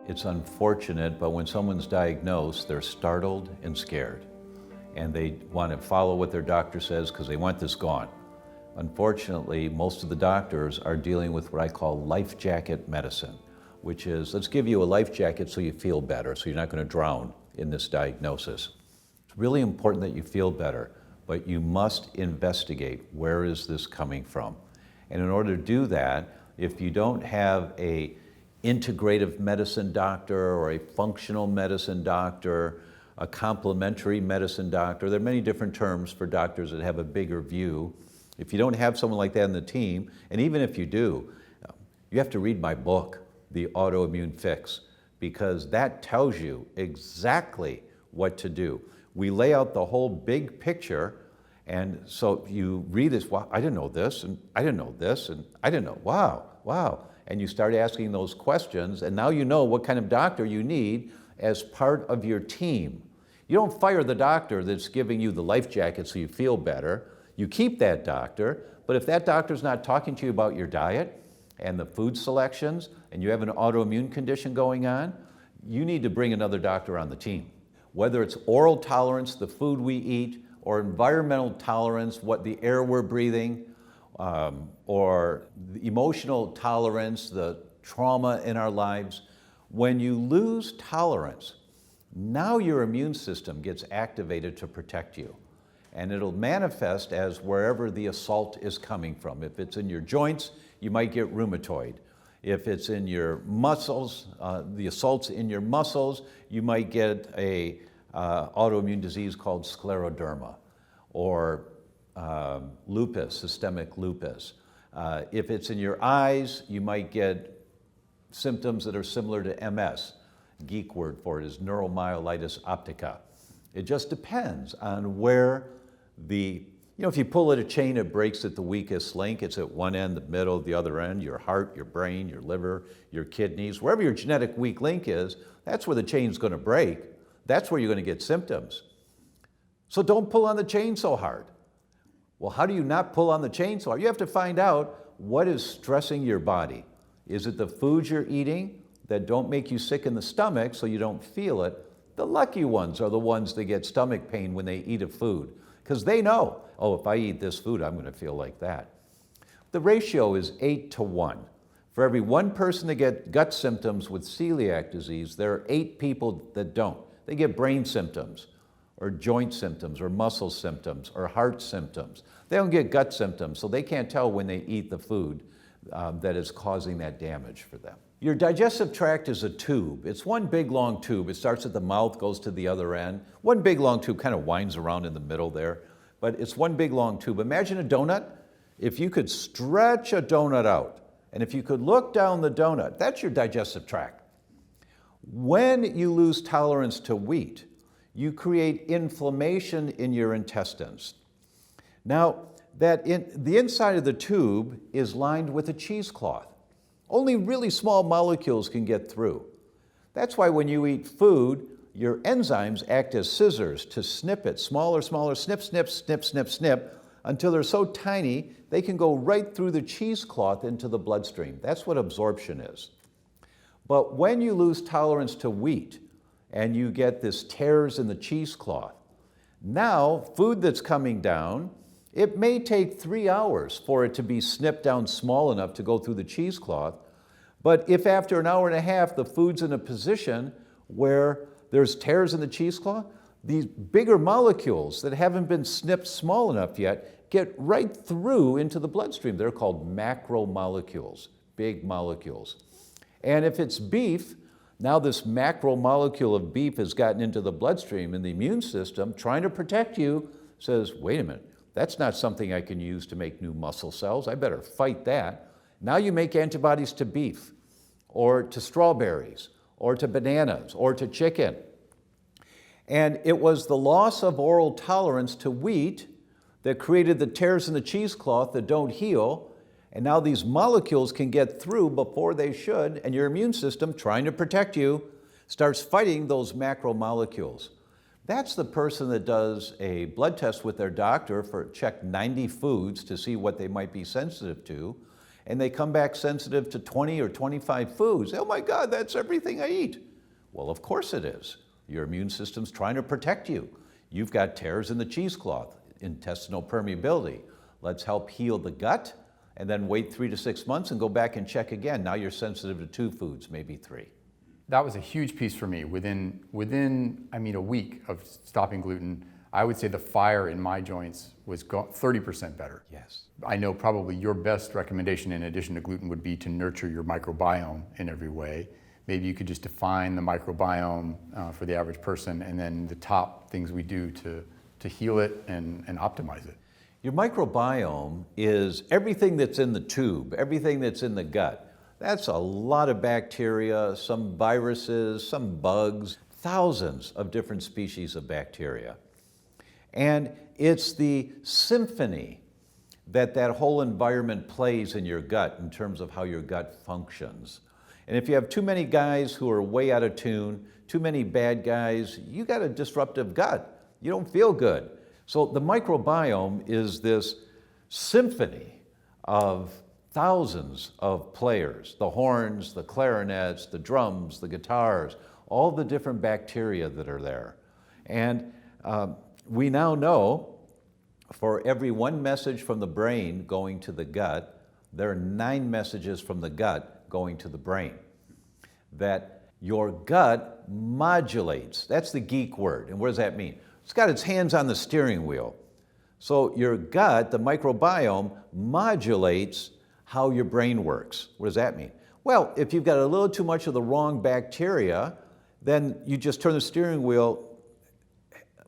It's unfortunate, but when someone's diagnosed, they're startled and scared. And they want to follow what their doctor says because they want this gone. Unfortunately, most of the doctors are dealing with what I call life jacket medicine, which is, let's give you a life jacket so you feel better, so you're not going to drown in this diagnosis. It's really important that you feel better, but you must investigate where is this coming from. And in order to do that, if you don't have a integrative medicine doctor or a functional medicine doctor, a complementary medicine doctor, there are many different terms for doctors that have a bigger view. If you don't have someone like that in the team, and even if you do, you have to read my book, The Autoimmune Fix, because that tells you exactly what to do. We lay out the whole big picture, and so you read this, wow, I didn't know this, and I didn't know this, and I didn't know, wow. And you start asking those questions, and now you know what kind of doctor you need as part of your team. You don't fire the doctor that's giving you the life jacket so you feel better. You keep that doctor, but if that doctor's not talking to you about your diet and the food selections, and you have an autoimmune condition going on, you need to bring another doctor on the team. Whether it's oral tolerance, the food we eat, or environmental tolerance, what the air we're breathing, or the emotional tolerance, the trauma in our lives. When you lose tolerance, now your immune system gets activated to protect you. And it'll manifest as wherever the assault is coming from. If it's in your joints, you might get rheumatoid. If it's in your muscles, the assault's in your muscles, you might get a autoimmune disease called scleroderma, or lupus, systemic lupus. If it's in your eyes, you might get symptoms that are similar to MS. Geek word for it is neuromyelitis optica. It just depends on where if you pull at a chain, it breaks at the weakest link. It's at one end, the middle, the other end, your heart, your brain, your liver, your kidneys. Wherever your genetic weak link is, that's where the chain's going to break. That's where you're going to get symptoms. So don't pull on the chain so hard. Well, how do you not pull on the chain so hard? You have to find out what is stressing your body. Is it the foods you're eating that don't make you sick in the stomach so you don't feel it? The lucky ones are the ones that get stomach pain when they eat a food, because they know, oh, if I eat this food, I'm going to feel like that. The ratio is 8-to-1. For every one person that gets gut symptoms with celiac disease, there are 8 people that don't. They get brain symptoms, or joint symptoms, or muscle symptoms, or heart symptoms. They don't get gut symptoms, so they can't tell when they eat the food that is causing that damage for them. Your digestive tract is a tube. It's one big long tube. It starts at the mouth, goes to the other end. One big long tube kind of winds around in the middle there, but it's one big long tube. Imagine a donut. If you could stretch a donut out, and if you could look down the donut, that's your digestive tract. When you lose tolerance to wheat, you create inflammation in your intestines. Now, the inside of the tube is lined with a cheesecloth. Only really small molecules can get through. That's why when you eat food, your enzymes act as scissors to snip it, smaller, snip, until they're so tiny, they can go right through the cheesecloth into the bloodstream. That's what absorption is. But when you lose tolerance to wheat, and you get this tears in the cheesecloth, now food that's coming down, it may take 3 hours for it to be snipped down small enough to go through the cheesecloth, but if after an hour and a half the food's in a position where there's tears in the cheesecloth, these bigger molecules that haven't been snipped small enough yet get right through into the bloodstream. They're called macromolecules, big molecules. And if it's beef, now this macromolecule of beef has gotten into the bloodstream, and the immune system, trying to protect you, says, wait a minute, that's not something I can use to make new muscle cells. I better fight that. Now you make antibodies to beef, or to strawberries, or to bananas, or to chicken. And it was the loss of oral tolerance to wheat that created the tears in the cheesecloth that don't heal. And now these molecules can get through before they should, and your immune system, trying to protect you, starts fighting those macromolecules. That's the person that does a blood test with their doctor check 90 foods to see what they might be sensitive to. and they come back sensitive to 20 or 25 foods. Oh my God, that's everything I eat. Well, of course it is. Your immune system's trying to protect you. You've got tears in the cheesecloth, intestinal permeability. Let's help heal the gut, and then wait 3 to 6 months and go back and check again. Now you're sensitive to 2 foods, maybe 3. That was a huge piece for me. Within a week of stopping gluten, I would say the fire in my joints was 30% better. Yes. I know probably your best recommendation in addition to gluten would be to nurture your microbiome in every way. Maybe you could just define the microbiome for the average person, and then the top things we do to heal it and optimize it. Your microbiome is everything that's in the tube, everything that's in the gut. That's a lot of bacteria, some viruses, some bugs, thousands of different species of bacteria. And it's the symphony that whole environment plays in your gut in terms of how your gut functions. And if you have too many guys who are way out of tune, too many bad guys, you got a disruptive gut. You don't feel good. So the microbiome is this symphony of thousands of players, the horns, the clarinets, the drums, the guitars, all the different bacteria that are there. And we now know for every 1 message from the brain going to the gut, there are 9 messages from the gut going to the brain. That your gut modulates, that's the geek word. And what does that mean? It's got its hands on the steering wheel. So your gut, the microbiome, modulates how your brain works. What does that mean? Well, if you've got a little too much of the wrong bacteria, then you just turn the steering wheel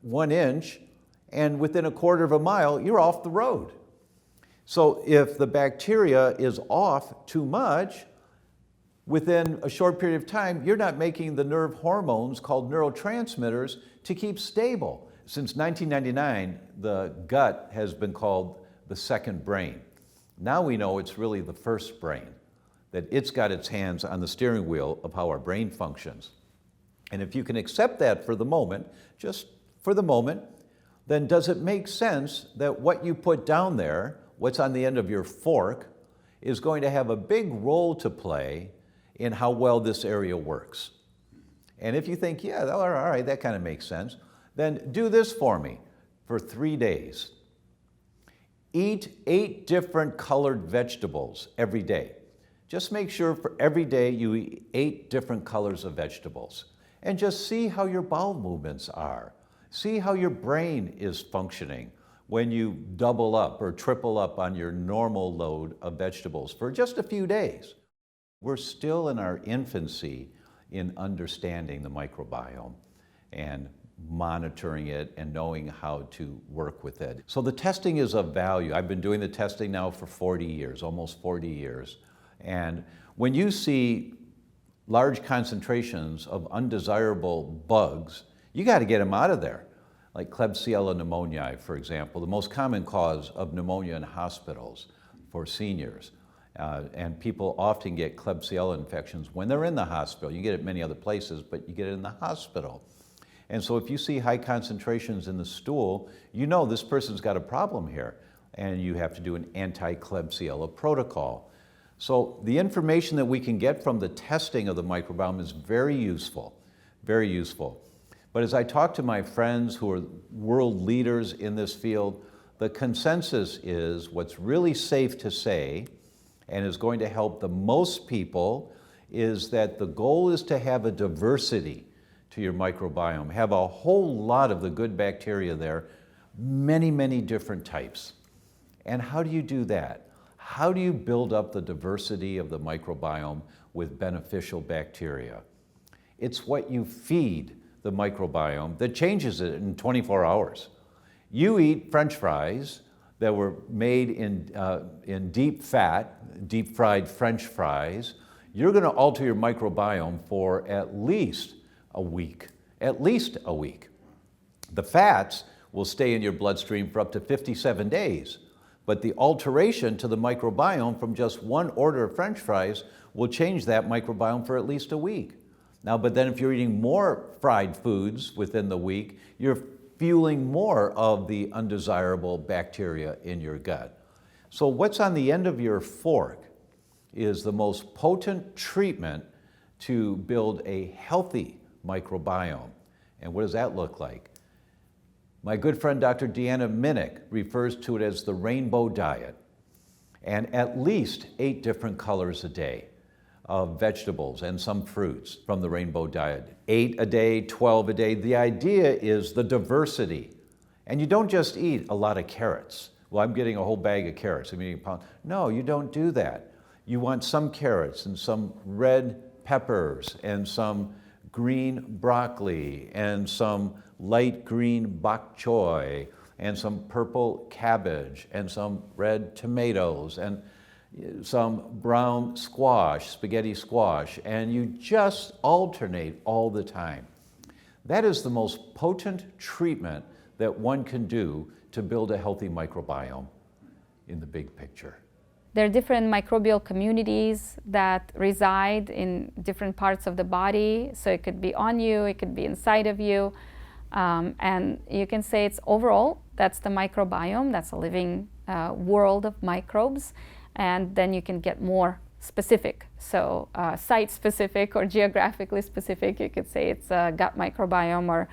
1 inch, and within a quarter of a mile, you're off the road. So if the bacteria is off too much, within a short period of time, you're not making the nerve hormones called neurotransmitters to keep stable. Since 1999, the gut has been called the second brain. Now we know it's really the first brain, that it's got its hands on the steering wheel of how our brain functions. And if you can accept that for the moment, just for the moment, then does it make sense that what you put down there, what's on the end of your fork, is going to have a big role to play in how well this area works? And if you think, yeah, all right, that kind of makes sense, then do this for me for 3 days. Eat 8 different colored vegetables every day. Just make sure for every day you eat 8 different colors of vegetables. And just see how your bowel movements are. See how your brain is functioning when you double up or triple up on your normal load of vegetables for just a few days. We're still in our infancy in understanding the microbiome and monitoring it and knowing how to work with it. So the testing is of value. I've been doing the testing now for 40 years, almost 40 years. And when you see large concentrations of undesirable bugs, you got to get them out of there. Like Klebsiella pneumoniae, for example, the most common cause of pneumonia in hospitals for seniors. And people often get Klebsiella infections when they're in the hospital. You get it many other places, but you get it in the hospital. And so if you see high concentrations in the stool, you know this person's got a problem here, and you have to do an anti-Klebsiella protocol. So the information that we can get from the testing of the microbiome is very useful, very useful. But as I talk to my friends who are world leaders in this field, the consensus is what's really safe to say and is going to help the most people is that the goal is to have a diversity to your microbiome, have a whole lot of the good bacteria there, many, many different types. And how do you do that? How do you build up the diversity of the microbiome with beneficial bacteria? It's what you feed the microbiome that changes it in 24 hours. You eat French fries that were made in deep fat, deep fried French fries, you're going to alter your microbiome for at least a week, at least a week. The fats will stay in your bloodstream for up to 57 days, but the alteration to the microbiome from just one order of French fries will change that microbiome for at least a week. Now, but then if you're eating more fried foods within the week, you're fueling more of the undesirable bacteria in your gut. So what's on the end of your fork is the most potent treatment to build a healthy microbiome. And what does that look like? My good friend Dr. Deanna Minnick refers to it as the rainbow diet, and at least 8 different colors a day of vegetables and some fruits from the rainbow diet. 8 a day, 12 a day. The idea is the diversity. And you don't just eat a lot of carrots. Well, I'm getting a whole bag of carrots. I'm eating a pound. No, you don't do that. You want some carrots and some red peppers and some green broccoli and some light green bok choy and some purple cabbage and some red tomatoes and some brown squash, spaghetti squash, and you just alternate all the time. That is the most potent treatment that one can do to build a healthy microbiome in the big picture. There are different microbial communities that reside in different parts of the body. So it could be on you, it could be inside of you. And you can say it's overall, that's the microbiome, that's a living world of microbes. And then you can get more specific. So site-specific or geographically specific, you could say it's a gut microbiome or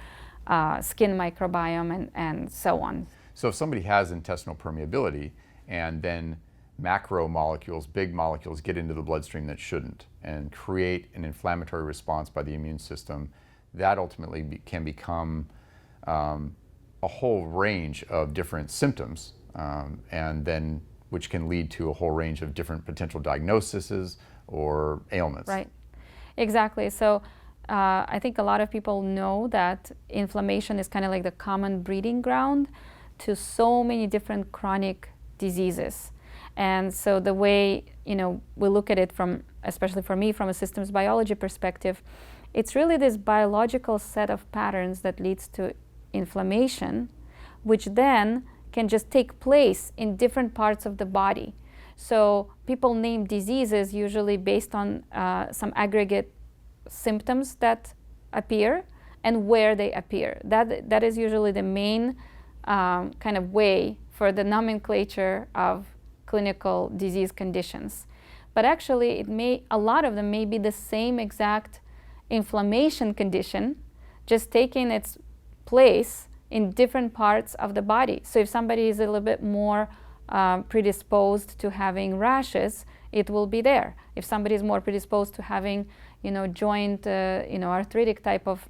skin microbiome and so on. So if somebody has intestinal permeability and then macromolecules, big molecules, get into the bloodstream that shouldn't and create an inflammatory response by the immune system, that ultimately can become a whole range of different symptoms, and then which can lead to a whole range of different potential diagnoses or ailments. Right, exactly. So I think a lot of people know that inflammation is kind of like the common breeding ground to so many different chronic diseases. And so the way, we look at it from, especially for me, from a systems biology perspective, it's really this biological set of patterns that leads to inflammation, which then can just take place in different parts of the body. So people name diseases usually based on some aggregate symptoms that appear and where they appear. That is usually the main kind of way for the nomenclature of clinical disease conditions. But actually, a lot of them may be the same exact inflammation condition, just taking its place in different parts of the body. So if somebody is a little bit more predisposed to having rashes, it will be there. If somebody is more predisposed to having, joint, arthritic type of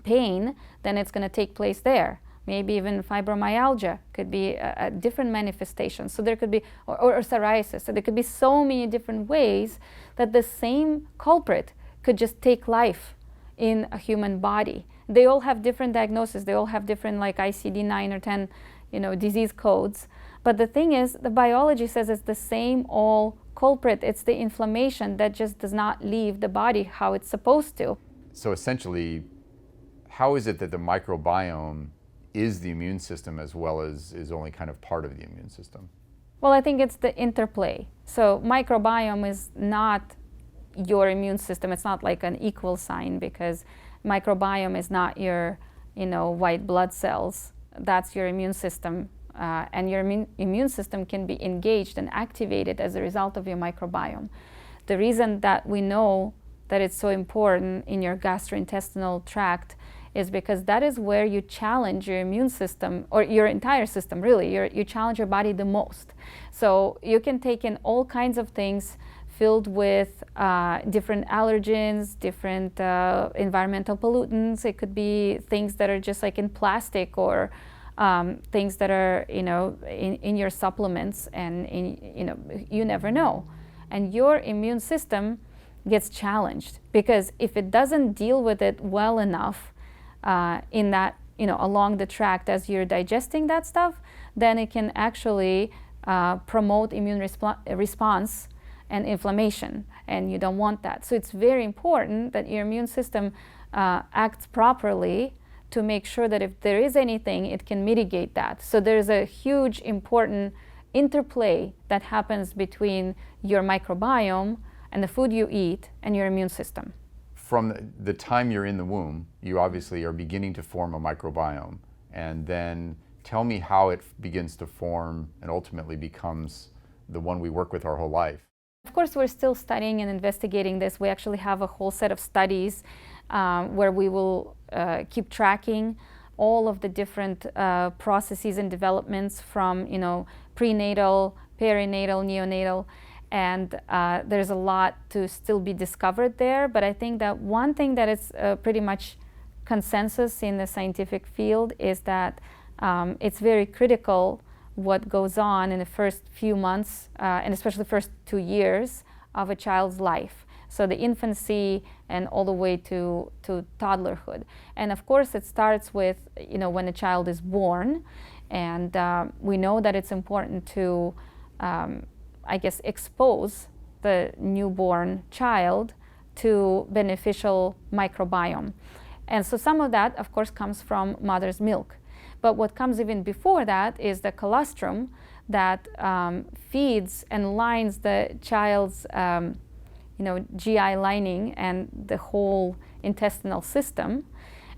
pain, then it's going to take place there. Maybe even fibromyalgia could be a different manifestation. So there could be, or psoriasis. So there could be so many different ways that the same culprit could just take life in a human body. They all have different diagnoses. They all have different like ICD-9 or 10, disease codes. But the thing is, the biology says it's the same all culprit. It's the inflammation that just does not leave the body how it's supposed to. So essentially, how is it that the microbiome is the immune system as well as is only kind of part of the immune system? Well, I think it's the interplay. So microbiome is not your immune system. It's not like an equal sign, because microbiome is not your, white blood cells. That's your immune system. And your immune system can be engaged and activated as a result of your microbiome. The reason that we know that it's so important in your gastrointestinal tract is because that is where you challenge your immune system, or your entire system, really. You challenge your body the most. So you can take in all kinds of things filled with different allergens, different environmental pollutants. It could be things that are just like in plastic, or things that are, in your supplements, and you never know. And your immune system gets challenged, because if it doesn't deal with it well enough in that, along the tract as you're digesting that stuff, then it can actually promote immune response and inflammation, and you don't want that. So it's very important that your immune system acts properly to make sure that if there is anything, it can mitigate that. So there's a huge, important interplay that happens between your microbiome and the food you eat and your immune system. From the time you're in the womb, you obviously are beginning to form a microbiome. And then tell me how it begins to form and ultimately becomes the one we work with our whole life. Of course, we're still studying and investigating this. We actually have a whole set of studies where we will keep tracking all of the different processes and developments from, prenatal, perinatal, neonatal, and there's a lot to still be discovered there. But I think that one thing that is pretty much consensus in the scientific field is that it's very critical what goes on in the first few months, and especially the first 2 years of a child's life. So the infancy and all the way to toddlerhood. And of course it starts with, when a child is born. And we know that it's important to, expose the newborn child to beneficial microbiome. And so some of that, of course, comes from mother's milk. But what comes even before that is the colostrum that feeds and lines the child's GI lining and the whole intestinal system.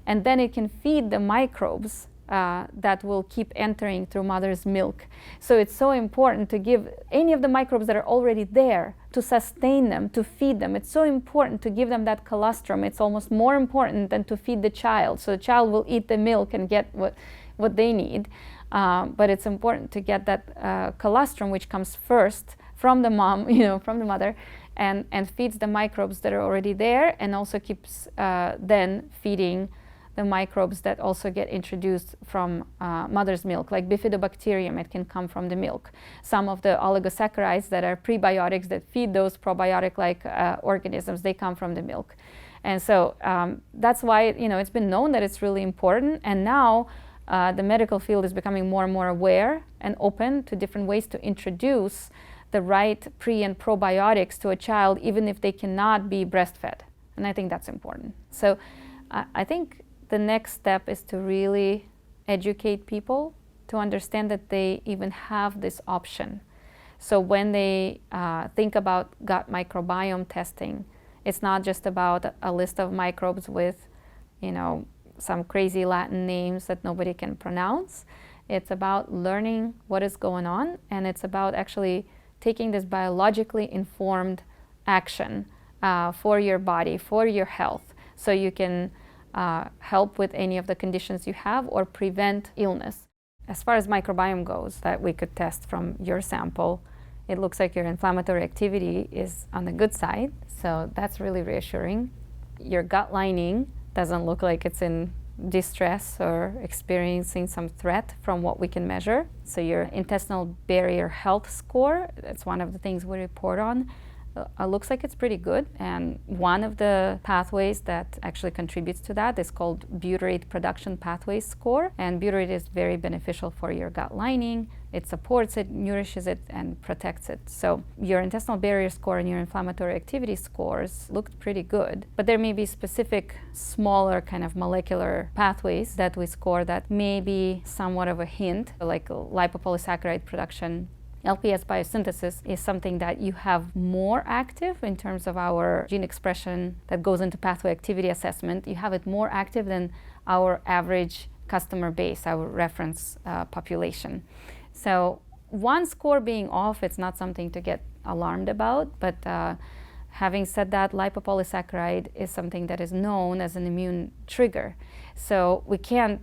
And then it can feed the microbes that will keep entering through mother's milk. So it's so important to give any of the microbes that are already there, to sustain them, to feed them. It's so important to give them that colostrum. It's almost more important than to feed the child. So the child will eat the milk and get what they need. But it's important to get that colostrum, which comes first from the mom, from the mother, and feeds the microbes that are already there, and also keeps then feeding the microbes that also get introduced from mother's milk, like bifidobacterium. It can come from the milk. Some of the oligosaccharides that are prebiotics that feed those probiotic-like organisms, they come from the milk. And so that's why it's been known that it's really important. And now the medical field is becoming more and more aware and open to different ways to introduce the right pre and probiotics to a child, even if they cannot be breastfed. And I think that's important. So I think the next step is to really educate people to understand that they even have this option. So when they think about gut microbiome testing, it's not just about a list of microbes with, some crazy Latin names that nobody can pronounce. It's about learning what is going on, and it's about actually taking this biologically informed action for your body, for your health, so you can help with any of the conditions you have or prevent illness. As far as microbiome goes, that we could test from your sample, it looks like your inflammatory activity is on the good side, so that's really reassuring. Your gut lining doesn't look like it's in distress or experiencing some threat from what we can measure. So your intestinal barrier health score, that's one of the things we report on, looks like it's pretty good. And one of the pathways that actually contributes to that is called butyrate production pathway score. And butyrate is very beneficial for your gut lining. It supports it, nourishes it, and protects it. So your intestinal barrier score and your inflammatory activity scores looked pretty good. But there may be specific smaller kind of molecular pathways that we score that may be somewhat of a hint, like lipopolysaccharide production. LPS biosynthesis is something that you have more active in terms of our gene expression that goes into pathway activity assessment. You have it more active than our average customer base, our reference population. So one score being off, it's not something to get alarmed about, but having said that, lipopolysaccharide is something that is known as an immune trigger. So we can't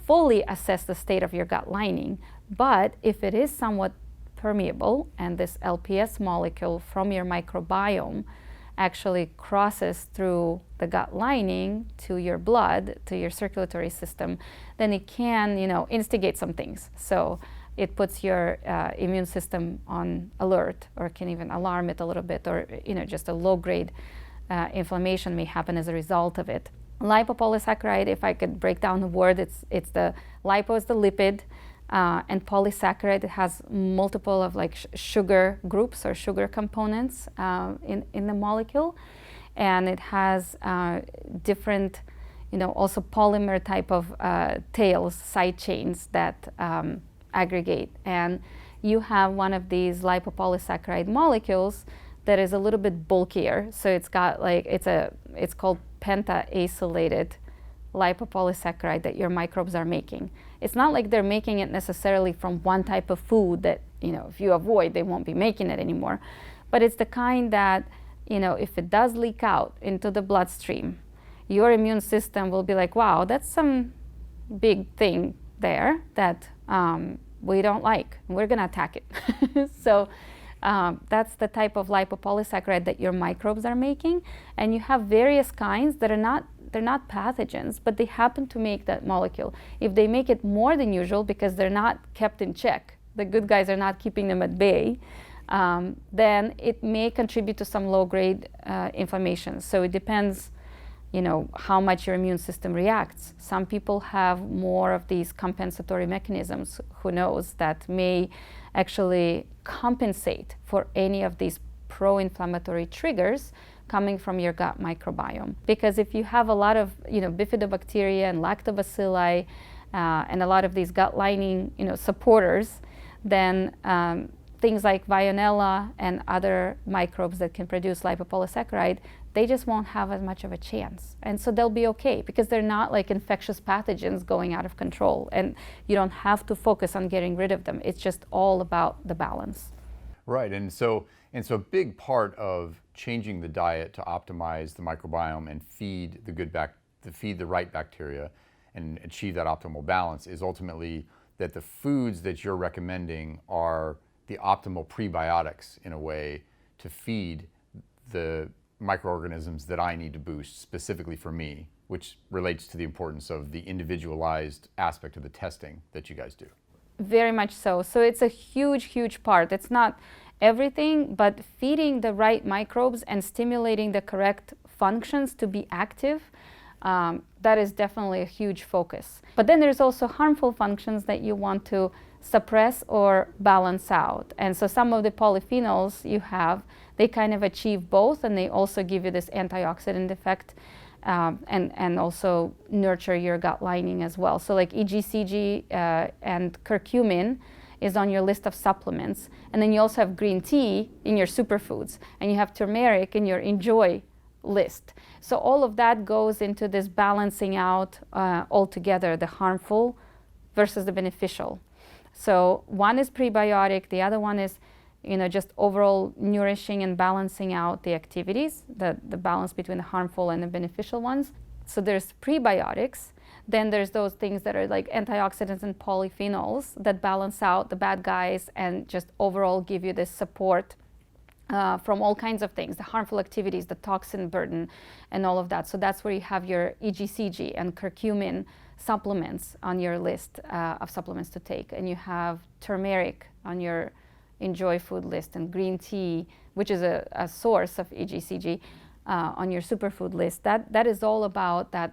fully assess the state of your gut lining, but if it is somewhat permeable and this LPS molecule from your microbiome actually crosses through the gut lining to your blood, to your circulatory system, then it can, instigate some things. So it puts your immune system on alert, or can even alarm it a little bit, or just a low-grade inflammation may happen as a result of it. Lipopolysaccharide, if I could break down the word, it's the lipo is the lipid, and polysaccharide, it has multiple of sugar groups or sugar components in the molecule, and it has different, also polymer type of tails, side chains that aggregate. And you have one of these lipopolysaccharide molecules that is a little bit bulkier, so it's got it's called pentaacylated lipopolysaccharide that your microbes are making. It's not like they're making it necessarily from one type of food that, if you avoid, they won't be making it anymore. But it's the kind that, if it does leak out into the bloodstream, your immune system will be like, wow, that's some big thing there that we don't like. We're going to attack it. So that's the type of lipopolysaccharide that your microbes are making. And you have various kinds that they're not pathogens, but they happen to make that molecule. If they make it more than usual because they're not kept in check, the good guys are not keeping them at bay, then it may contribute to some low-grade inflammation. So it depends, how much your immune system reacts. Some people have more of these compensatory mechanisms, who knows, that may actually compensate for any of these pro-inflammatory triggers coming from your gut microbiome. Because if you have a lot of, bifidobacteria and lactobacilli and a lot of these gut lining, supporters, then things like Veillonella and other microbes that can produce lipopolysaccharide, they just won't have as much of a chance. And so they'll be okay because they're not like infectious pathogens going out of control. And you don't have to focus on getting rid of them. It's just all about the balance. Right, and so a big part of changing the diet to optimize the microbiome and feed the right bacteria and achieve that optimal balance is ultimately that the foods that you're recommending are the optimal prebiotics in a way to feed the microorganisms that I need to boost specifically for me, which relates to the importance of the individualized aspect of the testing that you guys do. Very much so. So it's a huge, huge part. It's not everything, but feeding the right microbes and stimulating the correct functions to be active, that is definitely a huge focus. But then there's also harmful functions that you want to suppress or balance out. And so some of the polyphenols you have, they kind of achieve both, and they also give you this antioxidant effect and also nurture your gut lining as well. So like EGCG and curcumin is on your list of supplements. And then you also have green tea in your superfoods, and you have turmeric in your enjoy list. So all of that goes into this balancing out altogether, the harmful versus the beneficial. So one is prebiotic, the other one is just overall nourishing and balancing out the activities, the balance between the harmful and the beneficial ones. So there's prebiotics. Then there's those things that are like antioxidants and polyphenols that balance out the bad guys and just overall give you this support from all kinds of things, the harmful activities, the toxin burden, and all of that. So that's where you have your EGCG and curcumin supplements on your list of supplements to take. And you have turmeric on your enjoy food list, and green tea, which is a source of EGCG, on your superfood list. That is all about that,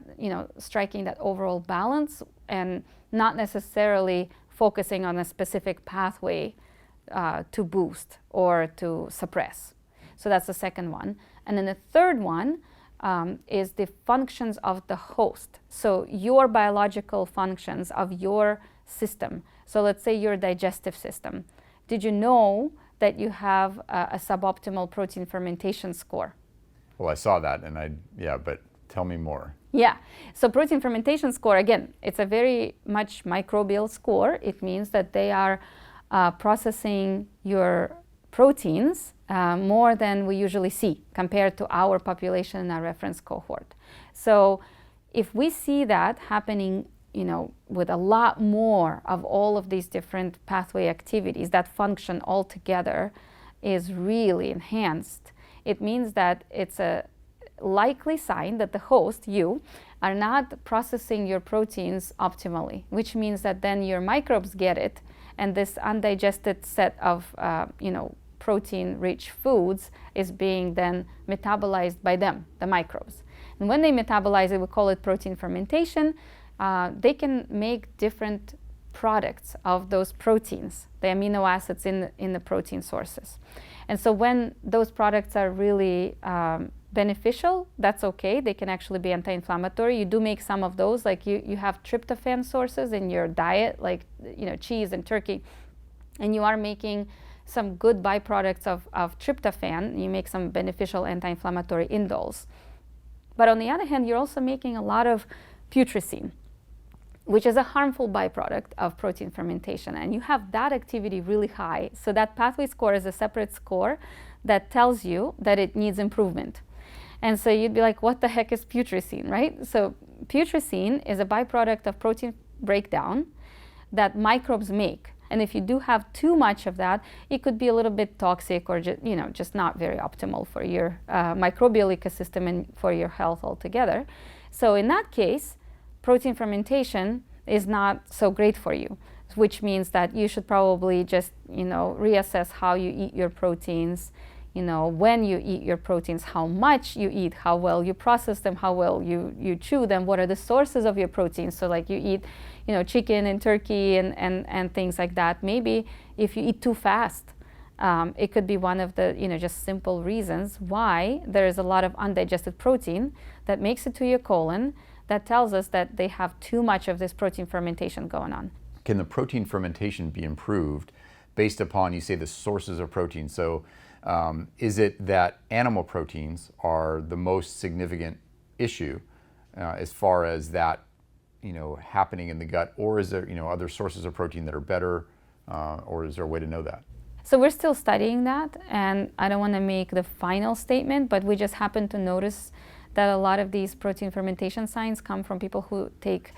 striking that overall balance and not necessarily focusing on a specific pathway to boost or to suppress. So that's the second one. And then the third one is the functions of the host. So your biological functions of your system. So let's say your digestive system. Did you know that you have a suboptimal protein fermentation score? Well, I saw that, but tell me more. Yeah, so protein fermentation score, again, it's a very much microbial score. It means that they are processing your proteins more than we usually see compared to our population and our reference cohort. So if we see that happening, with a lot more of all of these different pathway activities, that function altogether is really enhanced, it means that it's a likely sign that the host, you, are not processing your proteins optimally, which means that then your microbes get it, and this undigested set of protein-rich foods is being then metabolized by them, the microbes. And when they metabolize it, we call it protein fermentation. They can make different products of those proteins, the amino acids in the protein sources. And so when those products are really beneficial, that's okay. They can actually be anti-inflammatory. You do make some of those, like you have tryptophan sources in your diet, like cheese and turkey, and you are making some good byproducts of tryptophan. You make some beneficial anti-inflammatory indoles. But on the other hand, you're also making a lot of putrescine, which is a harmful byproduct of protein fermentation. And you have that activity really high. So that pathway score is a separate score that tells you that it needs improvement. And so you'd be like, what the heck is putrescine, right? So putrescine is a byproduct of protein breakdown that microbes make. And if you do have too much of that, it could be a little bit toxic or just not very optimal for your microbial ecosystem and for your health altogether. So in that case, protein fermentation is not so great for you, which means that you should probably just reassess how you eat your proteins, when you eat your proteins, how much you eat, how well you process them, how well you chew them, what are the sources of your proteins. So like you eat chicken and turkey and things like that. Maybe if you eat too fast, it could be one of the just simple reasons why there is a lot of undigested protein that makes it to your colon that tells us that they have too much of this protein fermentation going on. Can the protein fermentation be improved based upon, you say, the sources of protein? So is it that animal proteins are the most significant issue as far as that happening in the gut, or is there other sources of protein that are better, or is there a way to know that? So we're still studying that, and I don't want to make the final statement, but we just happen to notice that a lot of these protein fermentation signs come from people who take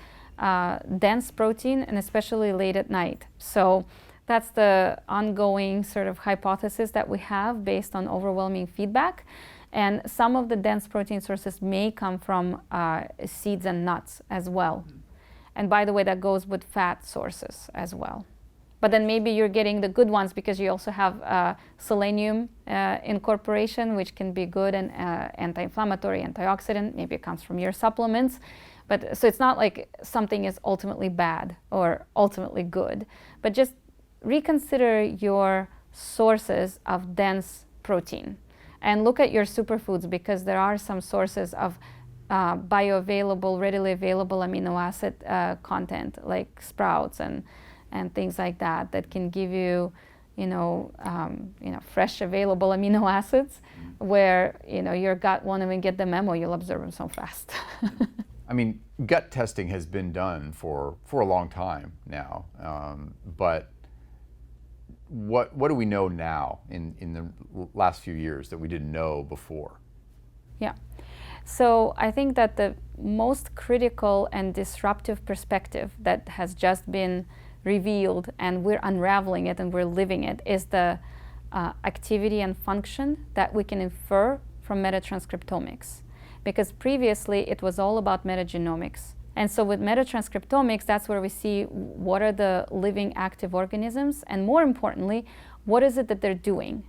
dense protein, and especially late at night. So that's the ongoing sort of hypothesis that we have based on overwhelming feedback. And some of the dense protein sources may come from seeds and nuts as well. And by the way, that goes with fat sources as well. But then maybe you're getting the good ones because you also have selenium incorporation, which can be good and anti-inflammatory, antioxidant. Maybe it comes from your supplements. But so it's not like something is ultimately bad or ultimately good, but just reconsider your sources of dense protein and look at your superfoods, because there are some sources of bioavailable, readily available amino acid content, like sprouts and things like that, that can give you, fresh available amino acids, where your gut won't even get the memo. You'll absorb them so fast. I mean, gut testing has been done for a long time now, but what do we know now in the last few years that we didn't know before? Yeah. So I think that the most critical and disruptive perspective that has just been revealed, and we're unraveling it and we're living it, is the activity and function that we can infer from metatranscriptomics. Because previously it was all about metagenomics. And so with metatranscriptomics, that's where we see what are the living active organisms, and more importantly, what is it that they're doing.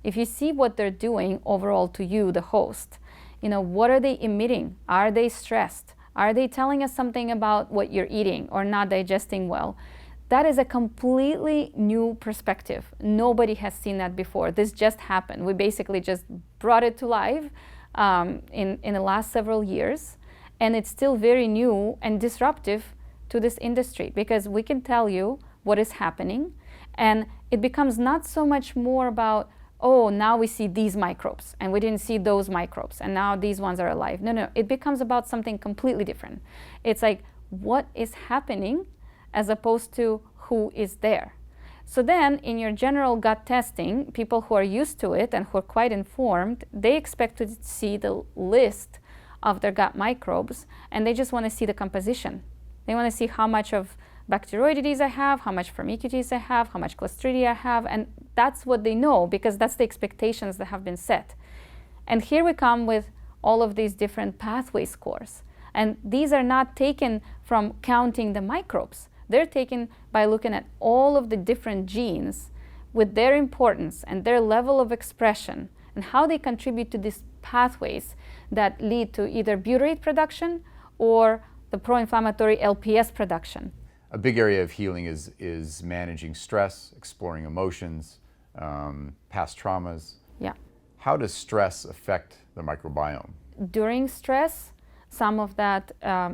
If you see what they're doing overall to you, the host, what are they emitting? Are they stressed? Are they telling us something about what you're eating or not digesting well? That is a completely new perspective. Nobody has seen that before. This just happened. We basically just brought it to life in the last several years. And it's still very new and disruptive to this industry, because we can tell you what is happening, and it becomes not so much more about, oh, now we see these microbes and we didn't see those microbes and now these ones are alive. No, it becomes about something completely different. It's like, what is happening as opposed to who is there. So then in your general gut testing, people who are used to it and who are quite informed, they expect to see the list of their gut microbes, and they just want to see the composition. They want to see how much of Bacteroidetes I have, how much Firmicutes I have, how much Clostridia I have, and that's what they know, because that's the expectations that have been set. And here we come with all of these different pathway scores. And these are not taken from counting the microbes. They're taken by looking at all of the different genes with their importance and their level of expression and how they contribute to these pathways that lead to either butyrate production or the pro-inflammatory LPS production. A big area of healing is managing stress, exploring emotions, past traumas. Yeah. How does stress affect the microbiome? During stress, some of that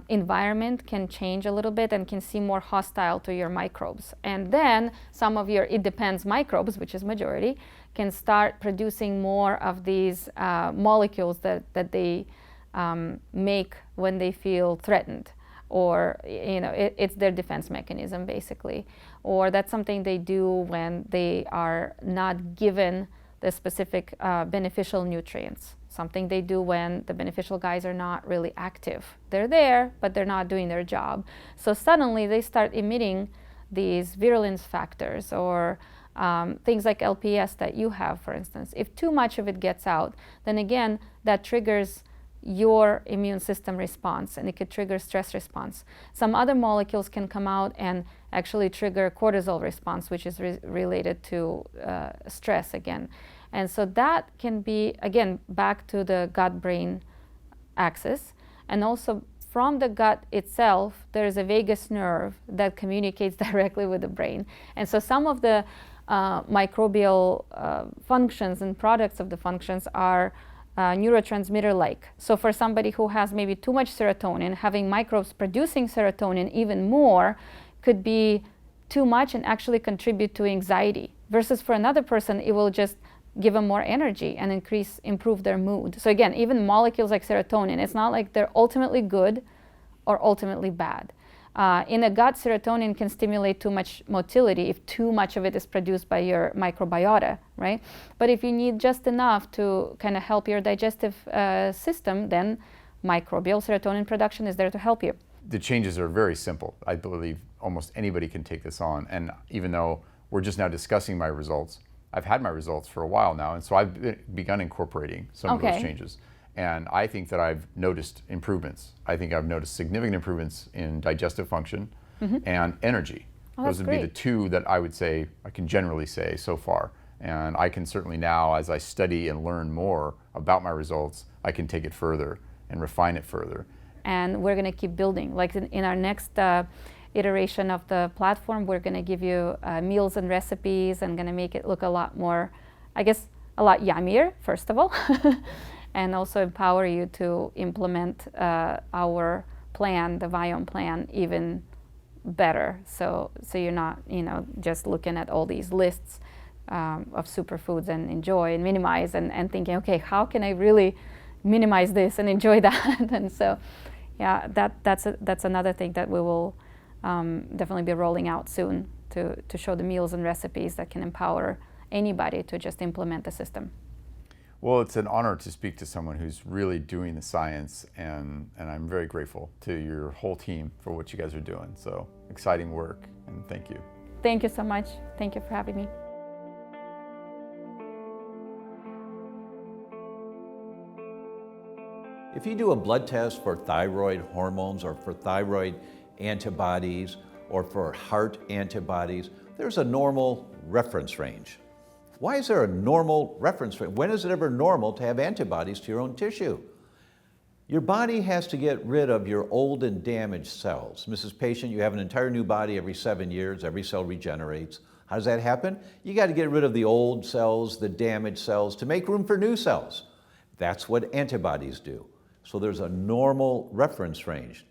environment can change a little bit and can seem more hostile to your microbes. And then some of your it depends microbes, which is majority, can start producing more of these molecules that they make when they feel threatened. or it's their defense mechanism basically, or that's something they do when they are not given the specific beneficial nutrients, something they do when the beneficial guys are not really active. They're there, but they're not doing their job. So suddenly they start emitting these virulence factors, or things like LPS that you have, for instance. If too much of it gets out, then again, that triggers your immune system response, and it could trigger stress response. Some other molecules can come out and actually trigger cortisol response, which is related to stress again. And so that can be, again, back to the gut-brain axis. And also from the gut itself, there is a vagus nerve that communicates directly with the brain. And so some of the microbial functions and products of the functions are neurotransmitter-like. So for somebody who has maybe too much serotonin, having microbes producing serotonin even more could be too much and actually contribute to anxiety. Versus for another person, it will just give them more energy and improve their mood. So again, even molecules like serotonin, it's not like they're ultimately good or ultimately bad. In a gut, serotonin can stimulate too much motility if too much of it is produced by your microbiota, right? But if you need just enough to kind of help your digestive system, then microbial serotonin production is there to help you. The changes are very simple. I believe almost anybody can take this on. And even though we're just now discussing my results, I've had my results for a while now, and so I've begun incorporating some of those changes. And I think that I've noticed improvements. I think I've noticed significant improvements in digestive function and energy. Those would be the two that I would say, I can generally say so far. And I can certainly now, as I study and learn more about my results, I can take it further and refine it further. And we're gonna keep building. Like in our next iteration of the platform, we're gonna give you meals and recipes and gonna make it look a lot more, I guess, a lot yummier, first of all. And also empower you to implement our plan, the Viome plan, even better. So you're not, just looking at all these lists of superfoods and enjoy and minimize and thinking, okay, how can I really minimize this and enjoy that? And so, yeah, that's another thing that we will definitely be rolling out soon to show the meals and recipes that can empower anybody to just implement the system. Well, it's an honor to speak to someone who's really doing the science, and I'm very grateful to your whole team for what you guys are doing. So exciting work, and thank you. Thank you so much. Thank you for having me. If you do a blood test for thyroid hormones or for thyroid antibodies or for heart antibodies, there's a normal reference range. Why is there a normal reference range? When is it ever normal to have antibodies to your own tissue? Your body has to get rid of your old and damaged cells. Mrs. Patient, you have an entire new body every 7 years. Every cell regenerates. How does that happen? You got to get rid of the old cells, the damaged cells, to make room for new cells. That's what antibodies do. So there's a normal reference range.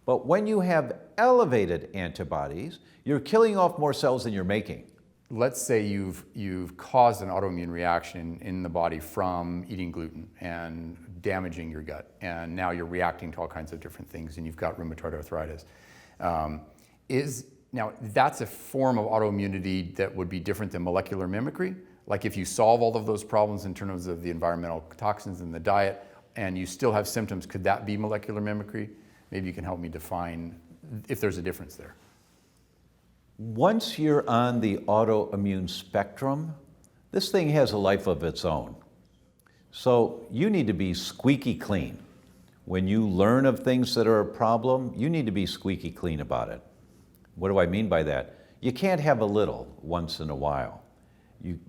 But when you have elevated antibodies, you're killing off more cells than you're making. Let's say you've caused an autoimmune reaction in the body from eating gluten and damaging your gut, and now you're reacting to all kinds of different things, and you've got rheumatoid arthritis. Now that's a form of autoimmunity that would be different than molecular mimicry. Like if you solve all of those problems in terms of the environmental toxins in the diet, and you still have symptoms, could that be molecular mimicry? Maybe you can help me define if there's a difference there. Once you're on the autoimmune spectrum, this thing has a life of its own. So you need to be squeaky clean. When you learn of things that are a problem, you need to be squeaky clean about it. What do I mean by that? You can't have a little once in a while.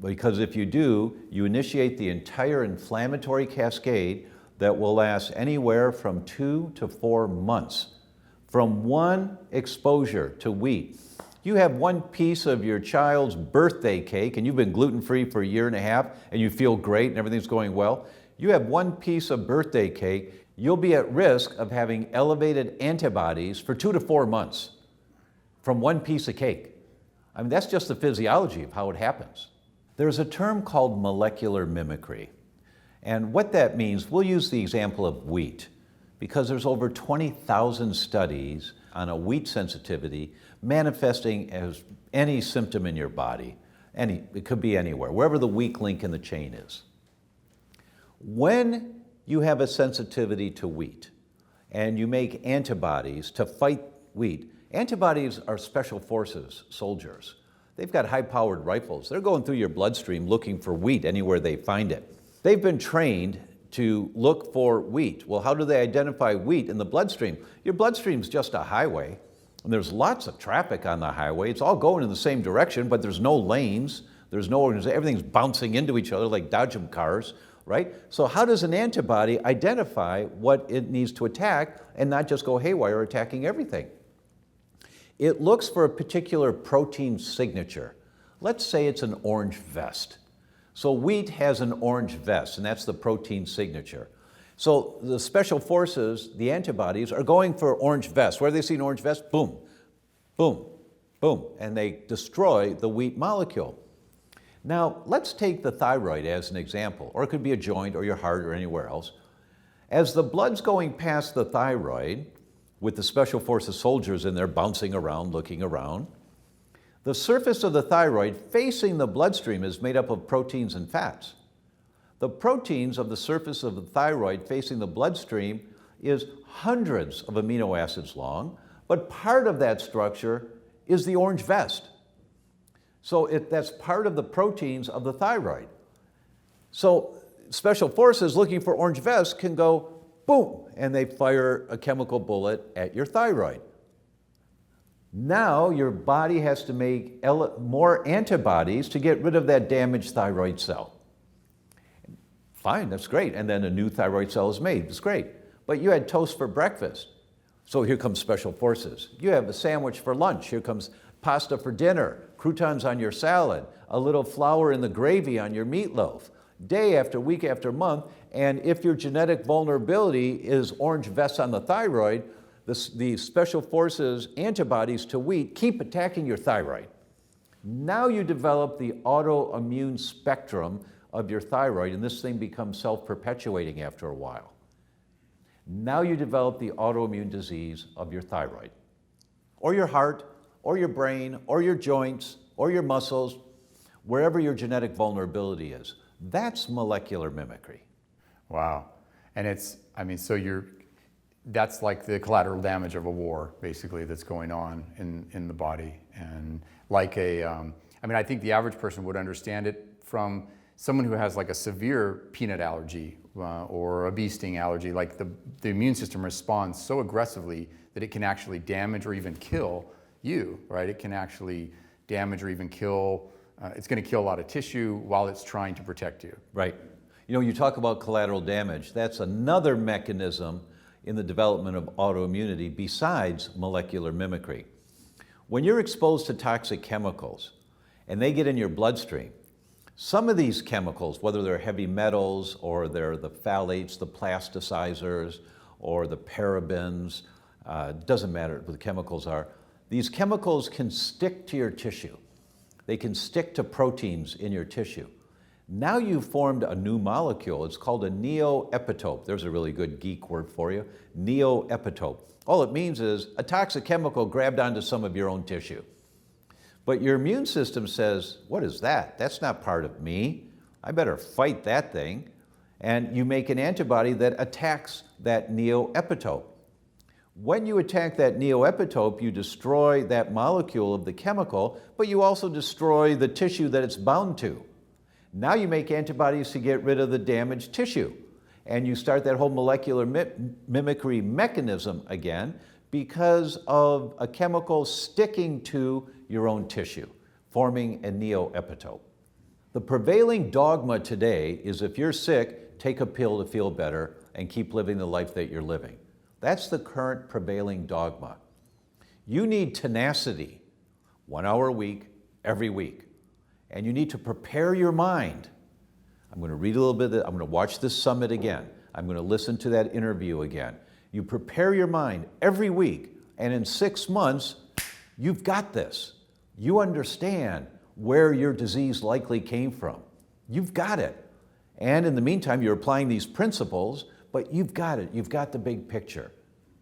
Because if you do, you initiate the entire inflammatory cascade that will last anywhere from 2 to 4 months. From one exposure to wheat. You have one piece of your child's birthday cake and you've been gluten-free for 1.5 years and you feel great and everything's going well. You have one piece of birthday cake, you'll be at risk of having elevated antibodies for 2 to 4 months from one piece of cake. I mean, that's just the physiology of how it happens. There's a term called molecular mimicry. And what that means, we'll use the example of wheat. because there's over 20,000 studies on a wheat sensitivity manifesting as any symptom in your body. It could be anywhere, wherever the weak link in the chain is. When you have a sensitivity to wheat and you make antibodies to fight wheat, antibodies are special forces soldiers. They've got high-powered rifles. They're going through your bloodstream looking for wheat anywhere they find it. They've been trained to look for wheat. Well, how do they identify wheat in the bloodstream? Your bloodstream's just a highway, and there's lots of traffic on the highway. It's all going in the same direction, but there's no lanes. There's no organization. Everything's bouncing into each other like dodgem cars, right? So how does an antibody identify what it needs to attack and not just go haywire attacking everything? It looks for a particular protein signature. Let's say it's an orange vest. So wheat has an orange vest, and that's the protein signature. So the special forces, the antibodies, are going for orange vest. Where they see an orange vest, boom, boom, boom, and they destroy the wheat molecule. Now, let's take the thyroid as an example, or it could be a joint or your heart or anywhere else. As the blood's going past the thyroid, with the special forces soldiers in there bouncing around, looking around, the surface of the thyroid facing the bloodstream is made up of proteins and fats. The proteins of the surface of the thyroid facing the bloodstream is hundreds of amino acids long, but part of that structure is the orange vest. So that's part of the proteins of the thyroid. So special forces looking for orange vests can go boom, and they fire a chemical bullet at your thyroid. Now your body has to make more antibodies to get rid of that damaged thyroid cell. Fine, that's great. And then a new thyroid cell is made. It's great. But you had toast for breakfast. So here comes special forces. You have a sandwich for lunch. Here comes pasta for dinner, croutons on your salad, a little flour in the gravy on your meatloaf, day after week after month. And if your genetic vulnerability is orange vests on the thyroid, the special forces antibodies to wheat keep attacking your thyroid. Now you develop the autoimmune spectrum of your thyroid, and this thing becomes self-perpetuating after a while. Now you develop the autoimmune disease of your thyroid, or your heart, or your brain, or your joints, or your muscles, wherever your genetic vulnerability is. That's molecular mimicry. Wow. And that's like the collateral damage of a war, basically, that's going on in the body. And like I think the average person would understand it from someone who has like a severe peanut allergy or a bee sting allergy. Like the immune system responds so aggressively that it can actually damage or even kill you, right? It can actually damage or even kill, it's going to kill a lot of tissue while it's trying to protect you. Right. You know, you talk about collateral damage. That's another mechanism in the development of autoimmunity besides molecular mimicry. When you're exposed to toxic chemicals and they get in your bloodstream, some of these chemicals, whether they're heavy metals or they're the phthalates, the plasticizers, or the parabens, doesn't matter what the chemicals are, these chemicals can stick to your tissue. They can stick to proteins in your tissue. Now you've formed a new molecule. It's called a neoepitope. There's a really good geek word for you, neoepitope. All it means is a toxic chemical grabbed onto some of your own tissue. But your immune system says, what is that? That's not part of me. I better fight that thing. And you make an antibody that attacks that neoepitope. When you attack that neoepitope, you destroy that molecule of the chemical, but you also destroy the tissue that it's bound to. Now you make antibodies to get rid of the damaged tissue. And you start that whole molecular mimicry mechanism again because of a chemical sticking to your own tissue, forming a neoepitope. The prevailing dogma today is if you're sick, take a pill to feel better and keep living the life that you're living. That's the current prevailing dogma. You need tenacity, 1 hour a week, every week. And you need to prepare your mind. I'm going to read a little bit, I'm going to watch this summit again. I'm going to listen to that interview again. You prepare your mind every week, and in 6 months, you've got this. You understand where your disease likely came from. You've got it. And in the meantime, you're applying these principles, but you've got it. You've got the big picture.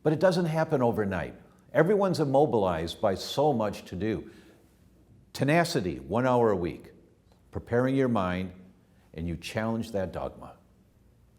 But it doesn't happen overnight. Everyone's immobilized by so much to do. Tenacity, 1 hour a week, preparing your mind, and you challenge that dogma.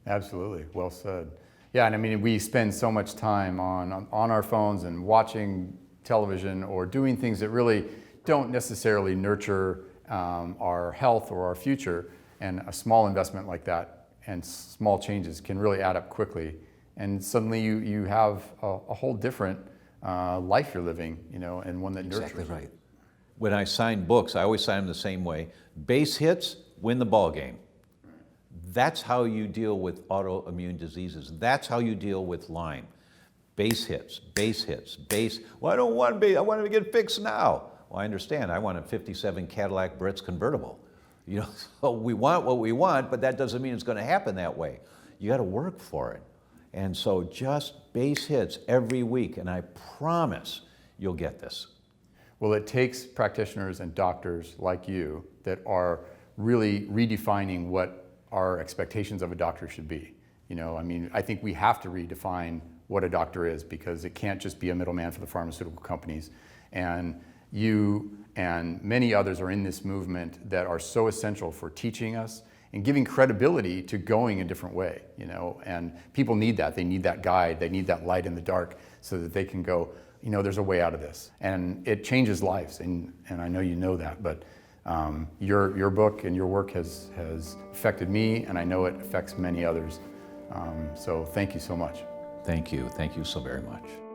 Absolutely, well said. Yeah, and I mean, we spend so much time on our phones and watching television or doing things that really don't necessarily nurture our health or our future, and a small investment like that and small changes can really add up quickly. And suddenly you have a whole different life you're living, you know, and one that nurtures. Exactly right. When I sign books, I always sign them the same way. Base hits, win the ball game. That's how you deal with autoimmune diseases. That's how you deal with Lyme. Base hits, base hits, base. Well, I don't want base. I want it to get fixed now. Well, I understand. I want a 57 Cadillac Brits convertible. You know, so we want what we want, but that doesn't mean it's going to happen that way. You got to work for it. And so just base hits every week, and I promise you'll get this. Well, it takes practitioners and doctors like you that are really redefining what our expectations of a doctor should be. You know, I mean, I think we have to redefine what a doctor is, because it can't just be a middleman for the pharmaceutical companies. And you and many others are in this movement that are so essential for teaching us and giving credibility to going a different way, you know, and people need that. They need that guide. They need that light in the dark so that they can go, you know, there's a way out of this. And it changes lives, and I know you know that, but your book and your work has affected me, and I know it affects many others. So thank you so much. Thank you. Thank you so very much.